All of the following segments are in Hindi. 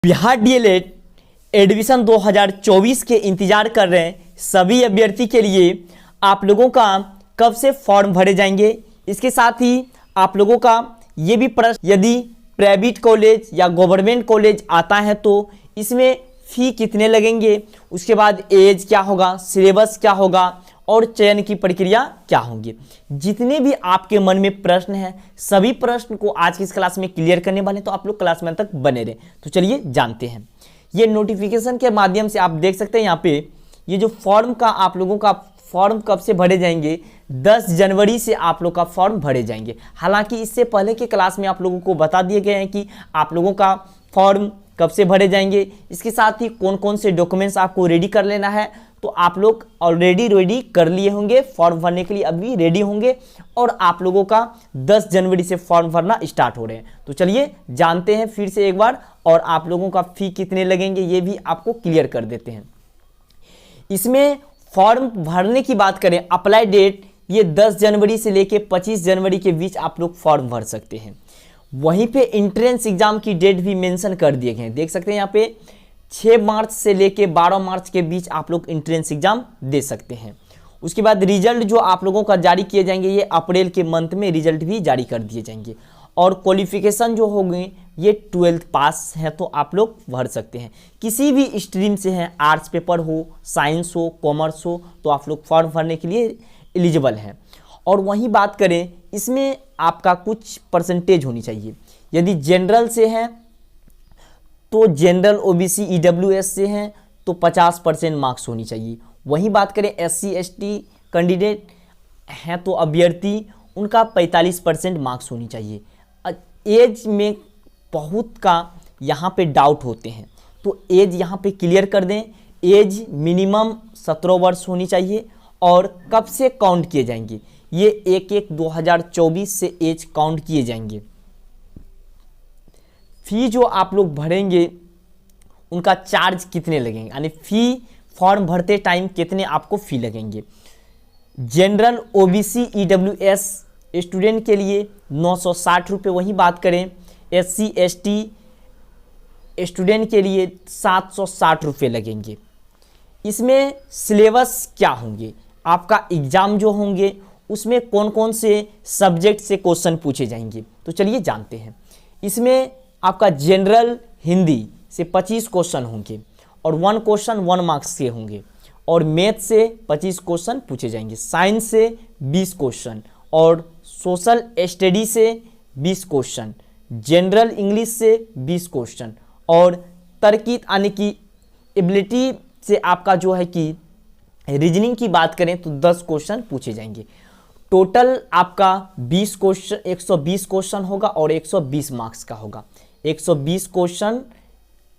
बिहार डीएलएड एडमिशन 2024 के इंतजार कर रहे हैं सभी अभ्यर्थी के लिए आप लोगों का कब से फॉर्म भरे जाएंगे। इसके साथ ही आप लोगों का ये भी प्रश्न, यदि प्राइवेट कॉलेज या गवर्नमेंट कॉलेज आता है तो इसमें फ़ी कितने लगेंगे, उसके बाद एज क्या होगा, सिलेबस क्या होगा और चयन की प्रक्रिया क्या होंगी। जितने भी आपके मन में प्रश्न हैं सभी प्रश्न को आज की इस क्लास में क्लियर करने वाले हैं, तो आप लोग क्लास में तक बने रहें। तो चलिए जानते हैं। ये नोटिफिकेशन के माध्यम से आप देख सकते हैं यहाँ पे ये जो फॉर्म का आप लोगों का फॉर्म कब से भरे जाएंगे, 10 जनवरी से आप लोग का फॉर्म भरे जाएंगे। हालांकि इससे पहले के क्लास में आप लोगों को बता दिए गए हैं कि आप लोगों का फॉर्म कब से भरे जाएंगे, इसके साथ ही कौन कौन से डॉक्यूमेंट्स आपको रेडी कर लेना है। तो आप लोग ऑलरेडी रेडी कर लिए होंगे, फॉर्म भरने के लिए अभी रेडी होंगे और आप लोगों का 10 जनवरी से फॉर्म भरना स्टार्ट हो रहे हैं। तो चलिए जानते हैं फिर से एक बार, और आप लोगों का फ़ी कितने लगेंगे ये भी आपको क्लियर कर देते हैं। इसमें फॉर्म भरने की बात करें, अप्लाई डेट ये 10 जनवरी से लेके 25 जनवरी के बीच आप लोग फॉर्म भर सकते हैं। वहीं पे एंट्रेंस एग्जाम की डेट भी मेंशन कर दिए गए हैं, देख सकते हैं यहाँ पे 6 मार्च से लेके 12 मार्च के बीच आप लोग एंट्रेंस एग्जाम दे सकते हैं। उसके बाद रिजल्ट जो आप लोगों का जारी किए जाएंगे, ये अप्रैल के मंथ में रिजल्ट भी जारी कर दिए जाएंगे। और क्वालिफिकेशन जो होंगे ये 12th पास है तो आप लोग भर सकते हैं। किसी भी स्ट्रीम से हैं, आर्ट्स पेपर हो, साइंस हो, कॉमर्स हो, तो आप लोग फॉर्म भरने के लिए एलिजिबल हैं। और वहीं बात करें, इसमें आपका कुछ परसेंटेज होनी चाहिए। यदि जनरल से हैं तो जनरल, ओबीसी, ईडब्ल्यूएस से हैं तो 50% मार्क्स होनी चाहिए। वहीं बात करें एससी एसटी कैंडिडेट हैं तो अभ्यर्थी उनका 45% मार्क्स होनी चाहिए। एज में बहुत का यहाँ पे डाउट होते हैं तो एज यहाँ पे क्लियर कर दें। एज मिनिमम 17 वर्ष होनी चाहिए। और कब से काउंट किए जाएंगे, ये 1/1/2024 से एज काउंट किए जाएंगे। फी जो आप लोग भरेंगे उनका चार्ज कितने लगेंगे, यानी फ़ी फॉर्म भरते टाइम कितने आपको फ़ी लगेंगे। जनरल, ओबीसी, ईडब्ल्यूएस स्टूडेंट के लिए 960 रुपये। वहीं बात करें एससी एसटी स्टूडेंट के लिए 760 रुपये लगेंगे। इसमें सिलेबस क्या होंगे, आपका एग्ज़ाम जो होंगे उसमें कौन कौन से सब्जेक्ट से क्वेश्चन पूछे जाएंगे, तो चलिए जानते हैं। इसमें आपका जनरल हिंदी से 25 क्वेश्चन होंगे और 1 क्वेश्चन 1 मार्क्स के होंगे। और मैथ से 25 क्वेश्चन पूछे जाएंगे, साइंस से 20 क्वेश्चन और सोशल स्टडी से 20 क्वेश्चन, जनरल इंग्लिश से 20 क्वेश्चन और तरकीब यानी कि एबिलिटी से आपका जो है कि रीजनिंग की बात करें तो 10 क्वेश्चन पूछे जाएंगे। टोटल आपका 20 क्वेश्चन 120 क्वेश्चन होगा और 120 मार्क्स का होगा। 120 क्वेश्चन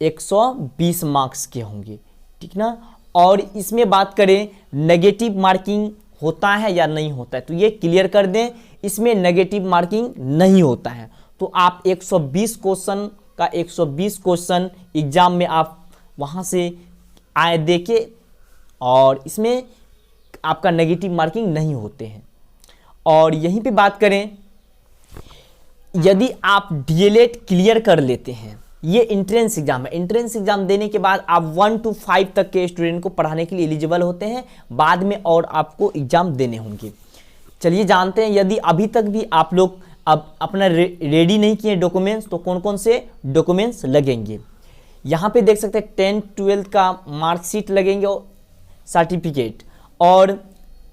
120 मार्क्स के होंगे, ठीक ना। और इसमें बात करें नेगेटिव मार्किंग होता है या नहीं होता है, तो ये क्लियर कर दें, इसमें नेगेटिव मार्किंग नहीं होता है। तो आप 120 क्वेश्चन का 120 क्वेश्चन एग्जाम में आप वहाँ से आए देके, और इसमें आपका नेगेटिव मार्किंग नहीं होते हैं। और यहीं पे बात करें, यदि आप डीएलएड क्लियर कर लेते हैं, ये एंट्रेंस एग्जाम है, एंट्रेंस एग्जाम देने के बाद आप 1 to 5 तक के स्टूडेंट को पढ़ाने के लिए एलिजिबल होते हैं। बाद में और आपको एग्जाम देने होंगे। चलिए जानते हैं, यदि अभी तक भी आप लोग अब अपना रेडी नहीं किए डॉक्यूमेंट्स, तो कौन कौन से डॉक्यूमेंट्स लगेंगे। यहाँ पे देख सकते हैं 10th 12th का मार्कशीट लगेंगे, सर्टिफिकेट और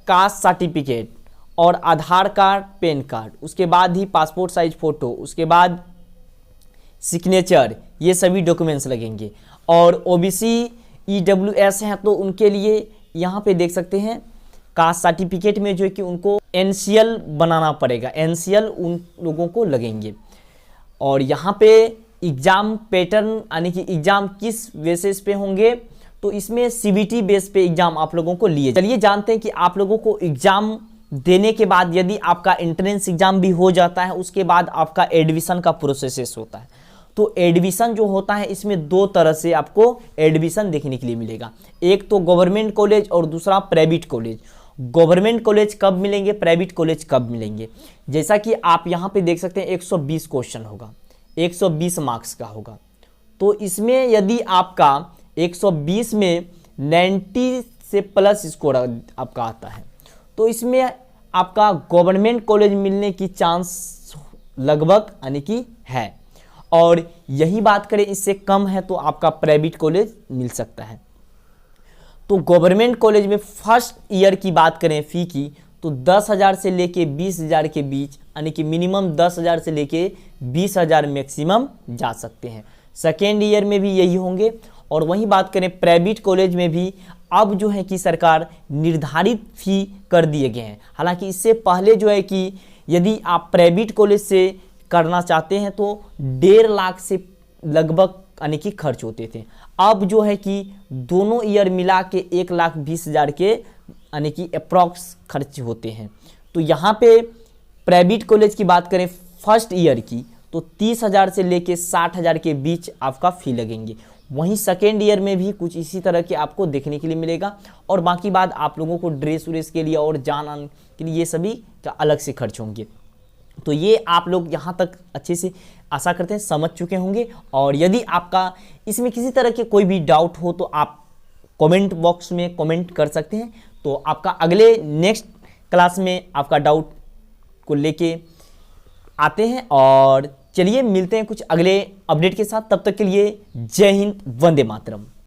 कास्ट सर्टिफिकेट और आधार कार्ड, पैन कार्ड, उसके बाद ही पासपोर्ट साइज फ़ोटो, उसके बाद सिग्नेचर, ये सभी डॉक्यूमेंट्स लगेंगे। और ओबीसी ईडब्ल्यूएस हैं तो उनके लिए यहाँ पे देख सकते हैं कास्ट सर्टिफिकेट में जो है कि उनको एनसीएल बनाना पड़ेगा, एनसीएल उन लोगों को लगेंगे। और यहाँ पे एग्ज़ाम पैटर्न यानी कि एग्ज़ाम किस बेसिस पे होंगे, तो इसमें सीबीटी बेस पे एग्ज़ाम आप लोगों को लिए। चलिए जानते हैं कि आप लोगों को एग्ज़ाम देने के बाद यदि आपका एंट्रेंस एग्ज़ाम भी हो जाता है, उसके बाद आपका एडमिशन का प्रोसेस होता है। तो एडमिशन जो होता है इसमें 2 तरह से आपको एडमिशन देखने के लिए मिलेगा, एक तो गवर्नमेंट कॉलेज और दूसरा प्राइवेट कॉलेज। गवर्नमेंट कॉलेज कब मिलेंगे, प्राइवेट कॉलेज कब मिलेंगे, जैसा कि आप यहाँ पे देख सकते हैं 120 क्वेश्चन होगा, 120 मार्क्स का होगा। तो इसमें यदि आपका 120 में 90 से प्लस स्कोर आपका आता है तो इसमें आपका गवर्नमेंट कॉलेज मिलने की चांस लगभग यानी कि है, और यही बात करें इससे कम है तो आपका प्राइवेट कॉलेज मिल सकता है। तो गवर्नमेंट कॉलेज में फर्स्ट ईयर की बात करें फ़ी की तो 10,000 से लेके 20,000 के बीच, यानी कि मिनिमम 10,000 से लेके 20,000 मैक्सिमम जा सकते हैं। सेकेंड ईयर में भी यही होंगे। और वहीं बात करें प्राइवेट कॉलेज में भी अब जो है कि सरकार निर्धारित फ़ी कर दिए गए हैं। हालांकि इससे पहले जो है कि यदि आप प्राइवेट कॉलेज से करना चाहते हैं तो 1.5 लाख से लगभग यानी कि खर्च होते थे। अब जो है कि दोनों ईयर मिला के 1,20,000 के यानी कि अप्रॉक्स खर्च होते हैं। तो यहाँ पे प्राइवेट कॉलेज की बात करें फर्स्ट ईयर की तो 30,000 से लेके 60,000 के बीच आपका फ़ी लगेंगे। वहीं सेकेंड ईयर में भी कुछ इसी तरह के आपको देखने के लिए मिलेगा, और बाकी बात आप लोगों को ड्रेस व्रेस के लिए और जान आन के लिए ये सभी का अलग से खर्च होंगे। तो ये आप लोग यहाँ तक अच्छे से आशा करते हैं समझ चुके होंगे। और यदि आपका इसमें किसी तरह के कोई भी डाउट हो तो आप कमेंट बॉक्स में कमेंट कर सकते हैं। तो आपका अगले नेक्स्ट क्लास में आपका डाउट को लेके आते हैं, और चलिए मिलते हैं कुछ अगले अपडेट के साथ। तब तक के लिए जय हिंद, वंदे मातरम।